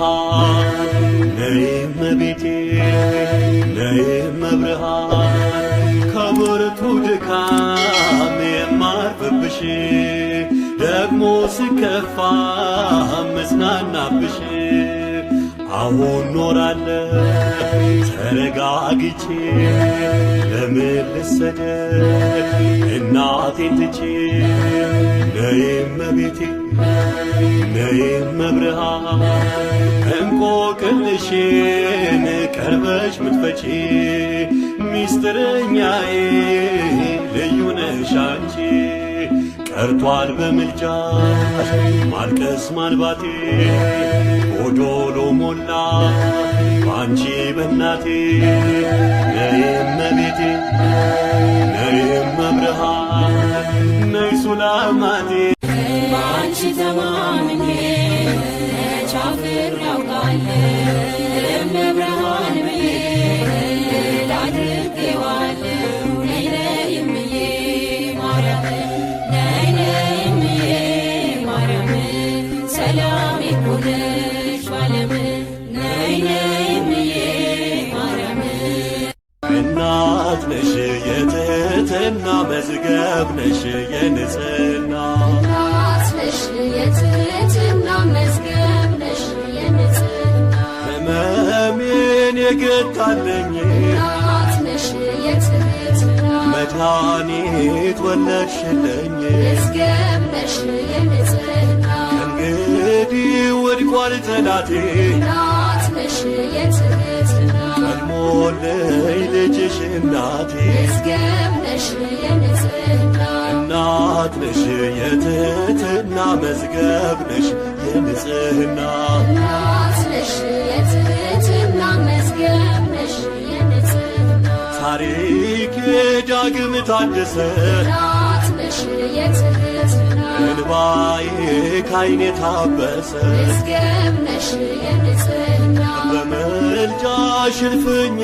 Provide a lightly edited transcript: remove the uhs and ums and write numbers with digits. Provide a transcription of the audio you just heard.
ብርሃን ነይ እመቤቴ ነይ እመብርሃን ከብርቱ ድካም የማርፍብሽ ደግሞ ስከፋ መጽናናብሽ አሁን ኖራለሁ ተረጋግቼ ለምን ልሰደድ እናቴን ትቼ ነይ እመቤቴ ነይ እመብርሃን እንቆቅልሽን ቀርበሽ ምትፈቺ ሚስጥረኛዬ ልዩ ነሽ አንቺ ቀርቷል በምልጃሽ ማልቀስ ማንባቴ ጎዶሎ ሞላ ባንቺ በእናቴ ነይ እመቤቴ ነይ እመብርሃን ነይ ሱላማቴ ባንቺ ተማምኜ ቻፍር ያውቃለሁ እመብርሃን ብዬ ላድርጌዋለሁ ነይ ነይ እምዬ ማርያም ነይ ነይ እምዬ ማርያም ሰላም ይኩንሽ ባለም ነይ ነይ እምዬ ማርያም እናት ነሽ የትህትና መዝገብ ነሽ የንጽሕና እናት ነሽ የትህትና መዝገብ ነሽ የንጽሕና ሕመሜን የገታለኝ እናት ነሽ የትህትና መድኃኒት ወለድሽልኝ መዝገብ ነሽ የንጽሕና ከእንግዲህ ወድቋል ጠላቴ እናት ነሽ የትህትና ቀድሞልኝ ልጅሽ እናቴ መዝገብ ነሽ የንጽሕና እናት ነሽ የትህትና መዝገብ ነሽ የንጽሕና እናት ነሽ የትህትና መዝገብ ነሽ የንጽሕና ታሪክ ዳግም ታደሰ እናት ነሽ የትህትና እንባዬ ካይኔ ታበሰ መዝገብ ነሽ የንጽሕና በምልጃሽ እልፍኝ